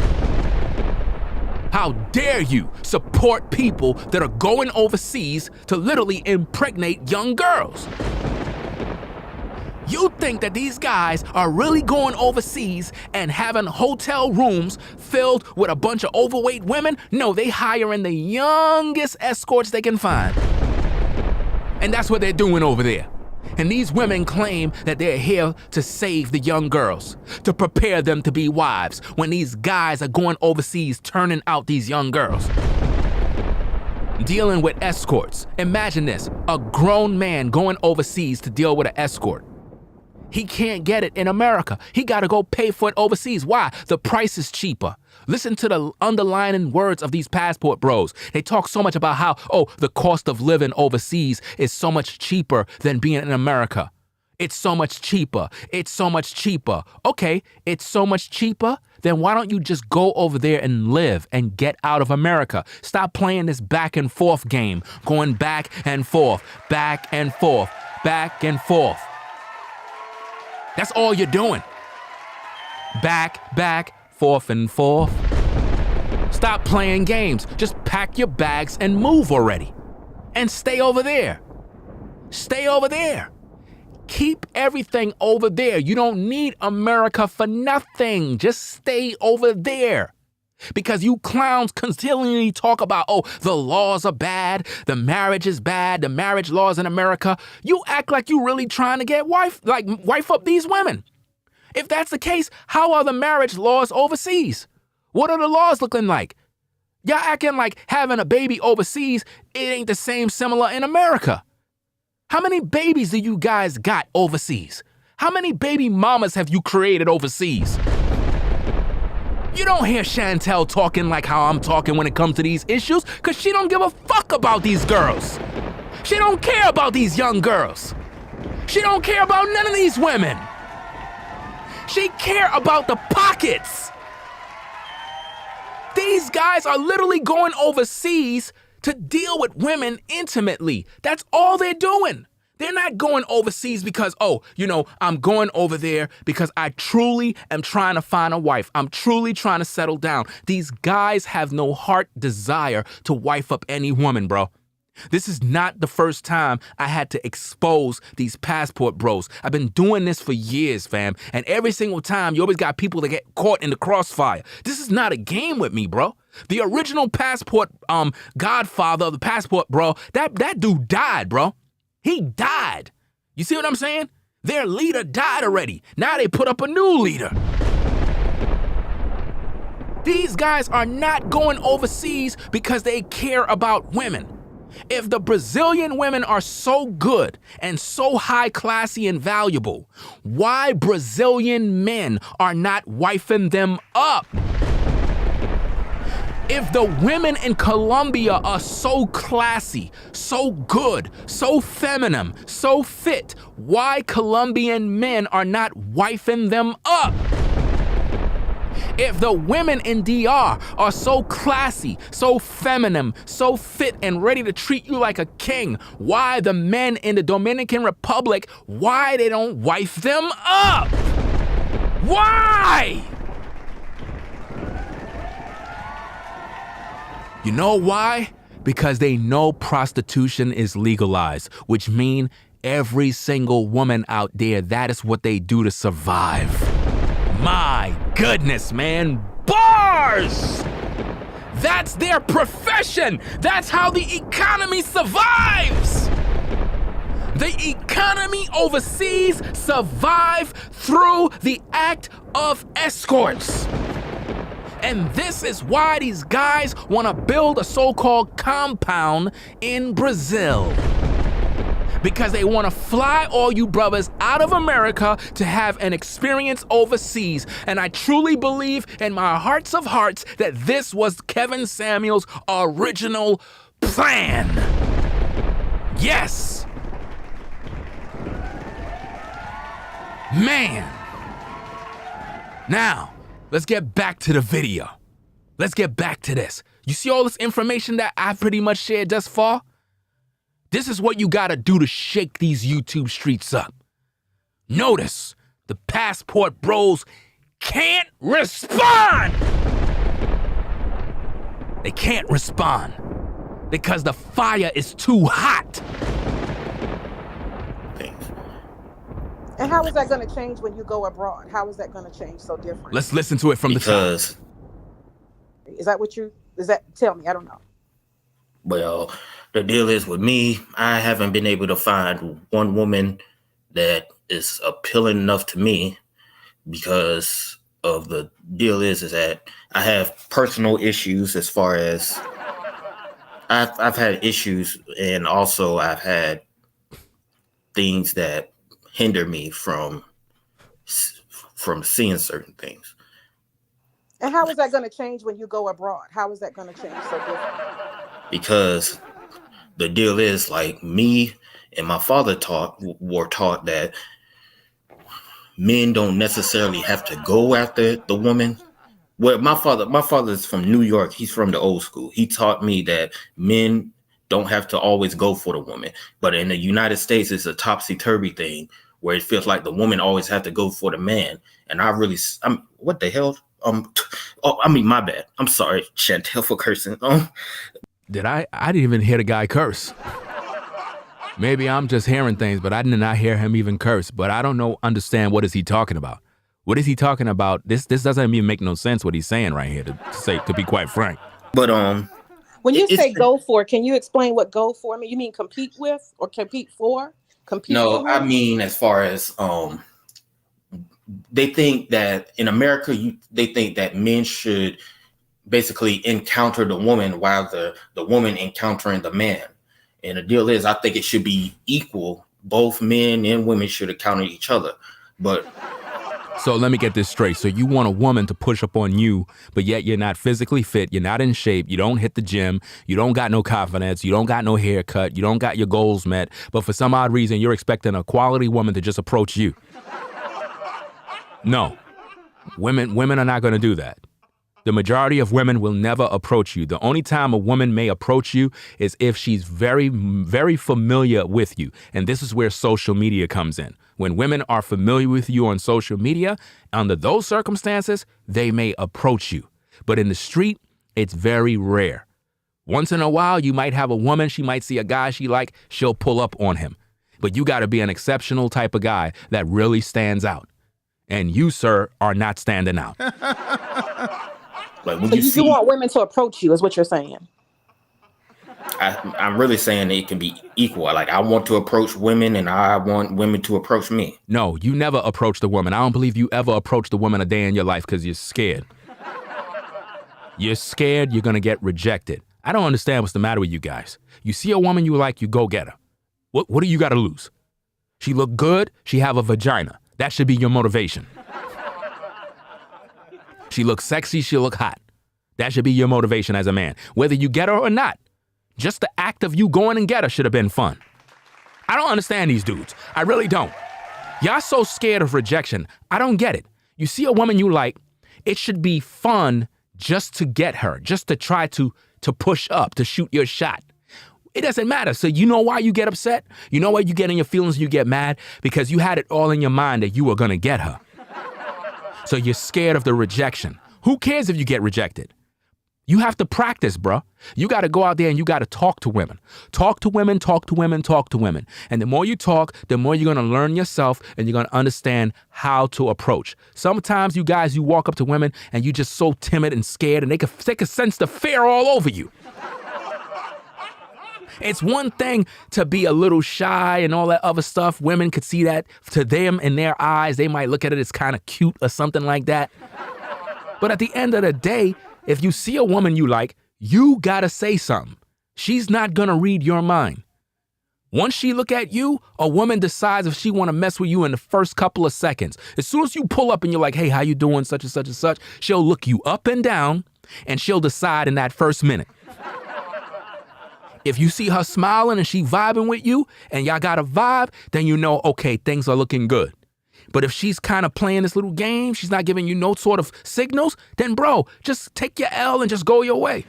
How dare you support people that are going overseas to literally impregnate young girls? You think that these guys are really going overseas and having hotel rooms filled with a bunch of overweight women? No, they hiring the youngest escorts they can find. And that's what they're doing over there. And these women claim that they're here to save the young girls, to prepare them to be wives, when these guys are going overseas turning out these young girls. Dealing with escorts. Imagine this, a grown man going overseas to deal with an escort. He can't get it in America. He got to go pay for it overseas. Why? The price is cheaper. Listen to the underlying words of these passport bros. They talk so much about how, the cost of living overseas is so much cheaper than being in America. It's so much cheaper. It's so much cheaper. Okay, it's so much cheaper. Then why don't you just go over there and live and get out of America? Stop playing this back and forth game, going back and forth, back and forth, back and forth. That's all you're doing. Back, forth and forth. Stop playing games. Just pack your bags and move already. And stay over there. Stay over there. Keep everything over there. You don't need America for nothing. Just stay over there. Because you clowns continually talk about, the laws are bad, the marriage is bad, the marriage laws in America. You act like you really trying to get wife up these women. If that's the case, how are the marriage laws overseas? What are the laws looking like? Y'all acting like having a baby overseas, it ain't the same similar in America. How many babies do you guys got overseas? How many baby mamas have you created overseas? You don't hear Chantel talking like how I'm talking when it comes to these issues, because she don't give a fuck about these girls. She don't care about these young girls. She don't care about none of these women. She care about the pockets. These guys are literally going overseas to deal with women intimately. That's all they're doing. They're not going overseas because, I'm going over there because I truly am trying to find a wife. I'm truly trying to settle down. These guys have no heart desire to wife up any woman, bro. This is not the first time I had to expose these passport bros. I've been doing this for years, fam. And every single time, you always got people that get caught in the crossfire. This is not a game with me, bro. The original passport godfather of the passport bro, that dude died, bro. He died. You see what I'm saying? Their leader died already. Now they put up a new leader. These guys are not going overseas because they care about women. If the Brazilian women are so good and so high classy and valuable, why Brazilian men are not wifing them up? If the women in Colombia are so classy, so good, so feminine, so fit, why Colombian men are not wifing them up? If the women in DR are so classy, so feminine, so fit and ready to treat you like a king, why the men in the Dominican Republic, why they don't wife them up? Why? You know why? Because they know prostitution is legalized, which means every single woman out there, that is what they do to survive. My goodness, man. Bars! That's their profession. That's how the economy survives. The economy overseas survives through the act of escorts. And this is why these guys want to build a so-called compound in Brazil. Because they want to fly all you brothers out of America to have an experience overseas. And I truly believe in my hearts of hearts that this was Kevin Samuels' original plan. Yes. Man. Now, let's get back to the video. Let's get back to this. You see all this information that I pretty much shared thus far? This is what you gotta do to shake these YouTube streets up. Notice, the passport bros can't respond! They can't respond because the fire is too hot. And how is that going to change when you go abroad? How is that going to change so different? Let's listen to it from the top. Tell me, I don't know. Well, the deal is with me, I haven't been able to find one woman that is appealing enough to me because of the deal is that I have personal issues as far as I've had issues, and also I've had things that hinder me from from seeing certain things. And how is that going to change when you go abroad? How is that going to change so different? Because the deal is, like, me and my father were taught that men don't necessarily have to go after the woman. Well, my father is from New York. He's from the old school. He taught me that men don't have to always go for the woman. But in the United States, it's a topsy-turvy thing where it feels like the woman always have to go for the man. And what the hell? My bad. I'm sorry, Chantel, for cursing. I didn't even hear the guy curse. Maybe I'm just hearing things, but I did not hear him even curse. But I don't understand what is he talking about. What is he talking about? This doesn't even make no sense what he's saying right here, to be quite frank. But when you say go for, can you explain what go for mean? You mean compete with or compete for? No, I mean, as far as they think that in America, they think that men should basically encounter the woman while the woman encountering the man. And the deal is, I think it should be equal. Both men and women should encounter each other. So let me get this straight. So you want a woman to push up on you, but yet you're not physically fit. You're not in shape. You don't hit the gym. You don't got no confidence. You don't got no haircut. You don't got your goals met. But for some odd reason, you're expecting a quality woman to just approach you. No, women are not going to do that. The majority of women will never approach you. The only time a woman may approach you is if she's very, very familiar with you. And this is where social media comes in. When women are familiar with you on social media, under those circumstances, they may approach you. But in the street, it's very rare. Once in a while, you might have a woman, she might see a guy she like, she'll pull up on him. But you got to be an exceptional type of guy that really stands out. And you, sir, are not standing out. Like, you want women to approach you, is what you're saying. I'm really saying it can be equal. Like, I want to approach women and I want women to approach me. No, you never approached a woman. I don't believe you ever approached a woman a day in your life because you're scared. You're scared you're going to get rejected. I don't understand what's the matter with you guys. You see a woman you like, you go get her. What do you got to lose? She look good, she have a vagina. That should be your motivation. She looks sexy, she look hot. That should be your motivation as a man. Whether you get her or not, just the act of you going and get her should have been fun. I don't understand these dudes. I really don't. Y'all so scared of rejection. I don't get it. You see a woman you like, it should be fun just to get her, just to try to push up, to shoot your shot. It doesn't matter. So you know why you get upset? You know why you get in your feelings, you get mad? Because you had it all in your mind that you were going to get her. So you're scared of the rejection. Who cares if you get rejected? You have to practice, bro. You got to go out there and you got to talk to women. Talk to women, talk to women, talk to women. And the more you talk, the more you're going to learn yourself and you're going to understand how to approach. Sometimes you guys, you walk up to women and you're just so timid and scared and they can sense the fear all over you. It's one thing to be a little shy and all that other stuff. Women could see that to them in their eyes. They might look at it as kind of cute or something like that. But at the end of the day, if you see a woman you like, you gotta say something. She's not gonna read your mind. Once she look at you, a woman decides if she wanna mess with you in the first couple of seconds. As soon as you pull up and you're like, hey, how you doing, such and such and such, she'll look you up and down and she'll decide in that first minute. If you see her smiling and she vibing with you and y'all got a vibe, then you know, okay, things are looking good. But if she's kind of playing this little game, she's not giving you no sort of signals, then bro, just take your L and just go your way.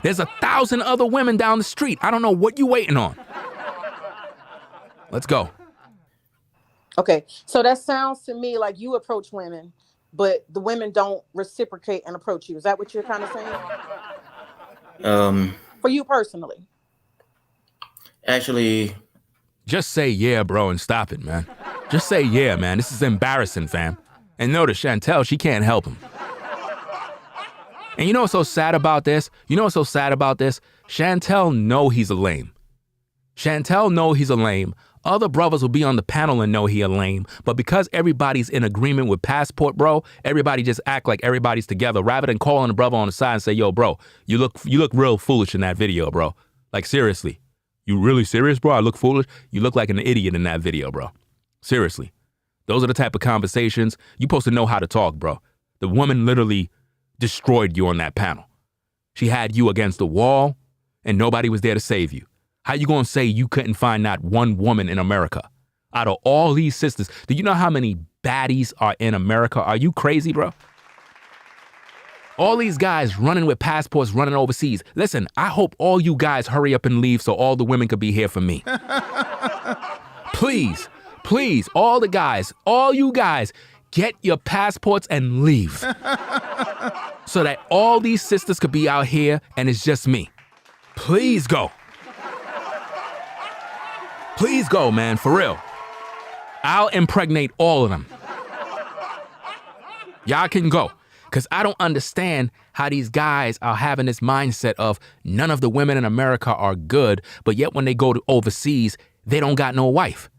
There's 1,000 other women down the street. I don't know what you waiting on. Let's go. Okay, so that sounds to me like you approach women, but the women don't reciprocate and approach you. Is that what you're kind of saying? For you personally? Actually, just say yeah, bro, and stop it, man. Just say yeah, man. This is embarrassing, fam. And notice Chantel, she can't help him. And you know what's so sad about this? Chantel know he's a lame. Chantel know he's a lame. Other brothers will be on the panel and know he a lame. But because everybody's in agreement with Passport, bro, everybody just act like everybody's together rather than calling the brother on the side and say, yo, bro, you look real foolish in that video, bro. Like, seriously. You really serious, bro? I look foolish? You look like an idiot in that video, bro. Seriously. Those are the type of conversations you're supposed to know how to talk, bro. The woman literally destroyed you on that panel. She had you against the wall, and nobody was there to save you. How you gonna say you couldn't find not one woman in America? Out of all these sisters, do you know how many baddies are in America? Are you crazy, bro? All these guys running with passports, running overseas. Listen, I hope all you guys hurry up and leave so all the women could be here for me. Please, please, all the guys, all you guys, get your passports and leave. So that all these sisters could be out here and it's just me. Please go. Please go, man, for real. I'll impregnate all of them. Y'all can go. Because I don't understand how these guys are having this mindset of none of the women in America are good, but yet when they go to overseas, they don't got no wife.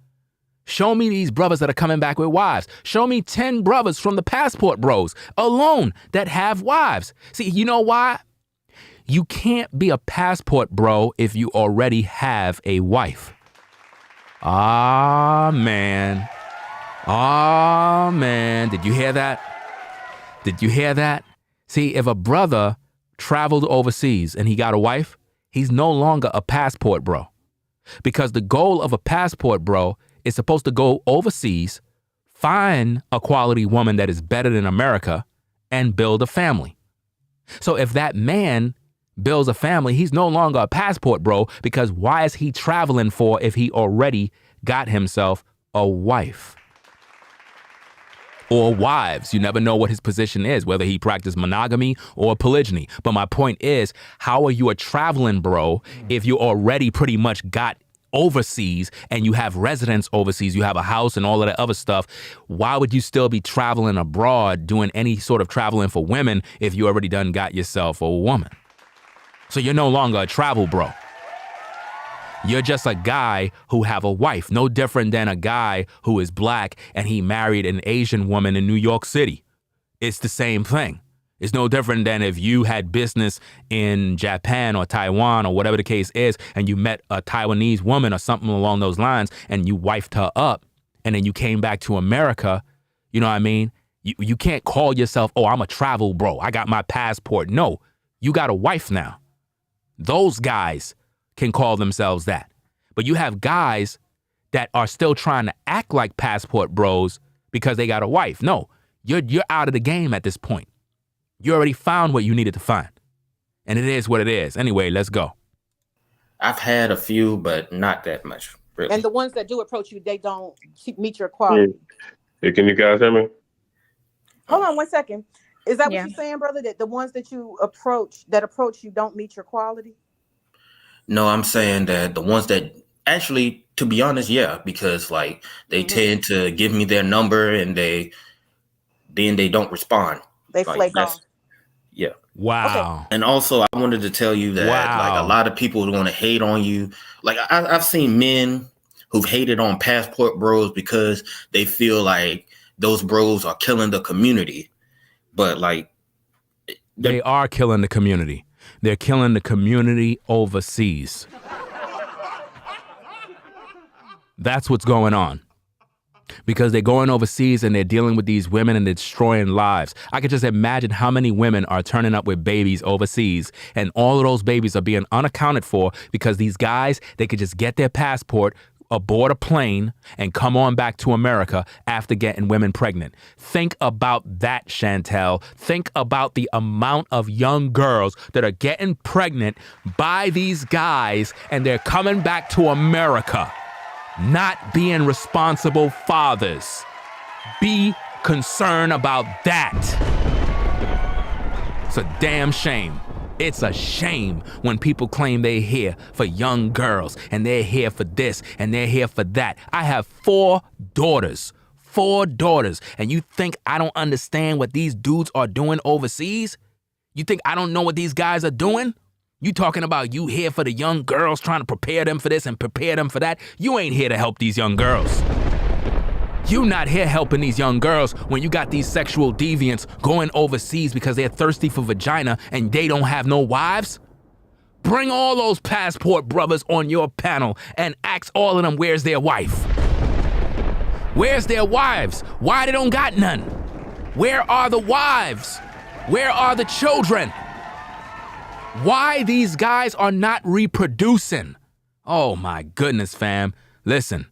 Show me these brothers that are coming back with wives. Show me 10 brothers from the passport bros alone that have wives. See, you know why? You can't be a passport bro if you already have a wife. Ah, man. Ah, man. Did you hear that? Did you hear that? See, if a brother traveled overseas and he got a wife, he's no longer a passport bro. Because the goal of a passport bro is supposed to go overseas, find a quality woman that is better than America, and build a family. So if that man builds a family, he's no longer a passport bro, because why is he traveling for if he already got himself a wife? Or wives. You never know what his position is, whether he practiced monogamy or polygyny. But my point is, how are you a traveling bro if you already pretty much got overseas and you have residence overseas, you have a house and all of that other stuff? Why would you still be traveling abroad, doing any sort of traveling for women if you already done got yourself a woman? So you're no longer a travel bro. You're just a guy who have a wife, no different than a guy who is black and he married an Asian woman in New York City. It's the same thing. It's no different than if you had business in Japan or Taiwan or whatever the case is, and you met a Taiwanese woman or something along those lines and you wifed her up, and then you came back to America. You know what I mean? You can't call yourself, oh, I'm a travel bro, I got my passport. No, you got a wife now. Those guys can call themselves that. But you have guys that are still trying to act like passport bros because they got a wife. No, you're out of the game at this point. You already found what you needed to find. And it is what it is. Anyway, let's go. I've had a few, but not that much, really. And the ones that do approach you, they don't meet your quality. Hey, can you guys hear me? Hold on 1 second. Is that what Yeah. you're saying, brother? That the ones that you approach you don't meet your quality? No, I'm saying that the ones that actually, to be honest, yeah, because like they tend to give me their number and then they don't respond. They Like, flake that's- off. Yeah. Wow. And also, I wanted to tell you that like a lot of people want to hate on you. Like I've seen men who've hated on passport bros because they feel like those bros are killing the community. But like, They are killing the community. They're killing the community overseas. That's what's going on. Because they're going overseas and they're dealing with these women and they're destroying lives. I could just imagine how many women are turning up with babies overseas, and all of those babies are being unaccounted for because these guys, they could just get their passport, aboard a plane, and come on back to America after getting women pregnant. Think about that, Chantel. Think about the amount of young girls that are getting pregnant by these guys and they're coming back to America, not being responsible fathers. Be concerned about that. It's a damn shame. It's a shame when people claim they're here for young girls and they're here for this and they're here for that. I have 4 daughters, and you think I don't understand what these dudes are doing overseas? You think I don't know what these guys are doing? You talking about you here for the young girls, trying to prepare them for this and prepare them for that? You ain't here to help these young girls. You not here helping these young girls when you got these sexual deviants going overseas because they're thirsty for vagina and they don't have no wives? Bring all those passport brothers on your panel and ask all of them where's their wife. Where's their wives? Why they don't got none? Where are the wives? Where are the children? Why these guys are not reproducing? Oh my goodness, fam. Listen.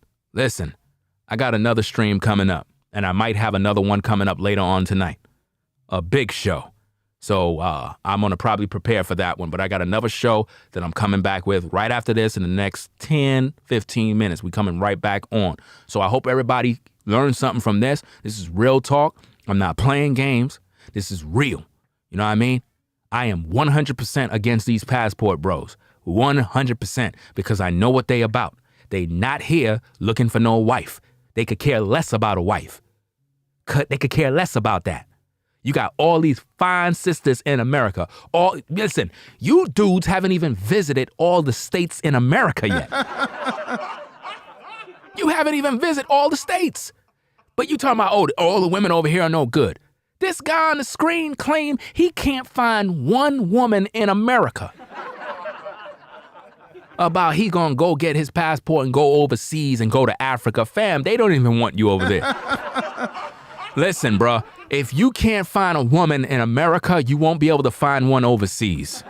I got another stream coming up, and I might have another one coming up later on tonight. A big show. So I'm going to probably prepare for that one, but I got another show that I'm coming back with right after this in the next 10, 15 minutes. We coming right back on. So I hope everybody learned something from this. This is real talk. I'm not playing games. This is real. You know what I mean? I am 100% against these passport bros. 100% because I know what they about. They not here looking for no wife. They could care less about a wife. They could care less about that. You got all these fine sisters in America. Listen, you dudes haven't even visited all the states in America yet. You haven't even visited all the states. But you talking about, all the women over here are no good. This guy on the screen claimed he can't find one woman in America. About he gonna go get his passport and go overseas and go to Africa. Fam, they don't even want you over there. Listen, bruh, if you can't find a woman in America, you won't be able to find one overseas.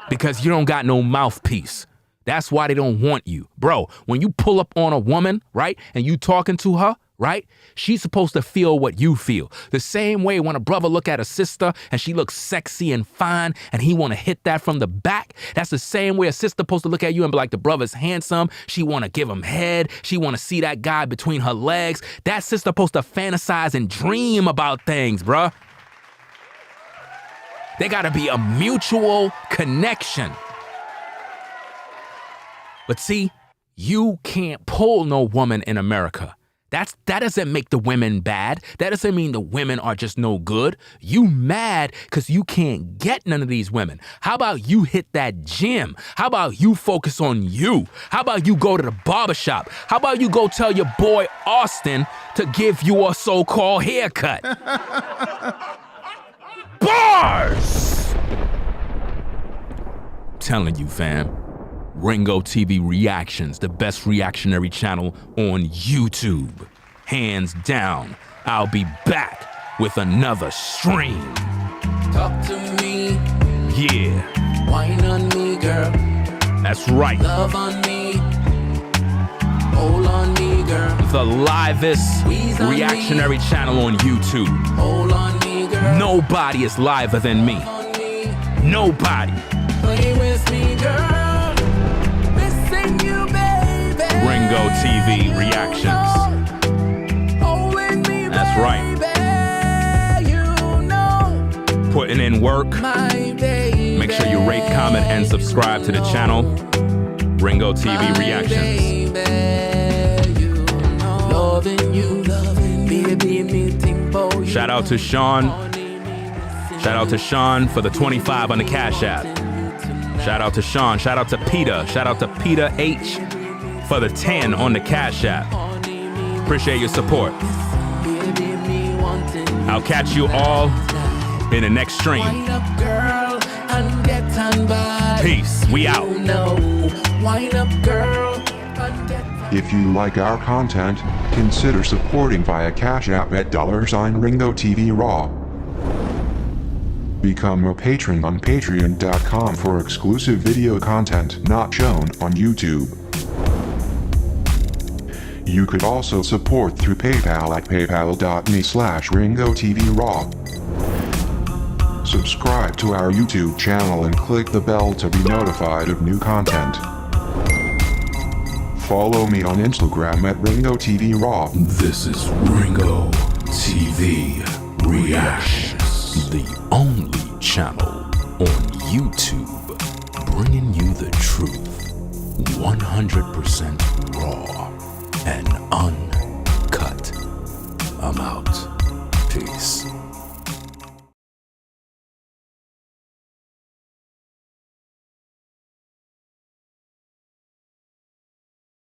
Because you don't got no mouthpiece. That's why they don't want you. Bro, when you pull up on a woman, right, and you talking to her, right, she's supposed to feel what you feel. The same way when a brother look at a sister and she looks sexy and fine and he want to hit that from the back, that's the same way a sister supposed to look at you and be like, the brother's handsome. She want to give him head. She want to see that guy between her legs. That sister supposed to fantasize and dream about things, bruh. They got to be a mutual connection. But see, you can't pull no woman in America. That doesn't make the women bad. That doesn't mean the women are just no good. You mad because you can't get none of these women. How about you hit that gym? How about you focus on you? How about you go to the barbershop? How about you go tell your boy Austin to give you a so-called haircut? Bars! I'm telling you, fam. Ringo TV Reactions, the best reactionary channel on YouTube. Hands down, I'll be back with another stream. Talk to me. Yeah. Wine on me, girl. That's right. Love on me. Hold on me, girl. The livest reactionary channel on YouTube. Hold on me, girl. Nobody is liver than me. Nobody. Play with me, girl. Ringo TV Reactions. That's right. Putting in work. Make sure you rate, comment, and subscribe to the channel. Ringo TV Reactions. Shout out to Sean. Shout out to Sean for the 25 on the Cash App. Shout out to Sean. Shout out to Peter. Shout out to Peter H. for the 10 on the Cash App. Appreciate your support. I'll catch you all in the next stream. Peace. We out. If you like our content, consider supporting via Cash App at $Ringo TV Raw. Become a patron on patreon.com for exclusive video content not shown on YouTube. You could also support through PayPal at paypal.me/RingoTVRaw. Subscribe to our YouTube channel and click the bell to be notified of new content. Follow me on Instagram at RingoTVRaw. This is Ringo TV Reactions, the only channel on YouTube bringing you the truth 100% raw and uncut. I'm out. Peace.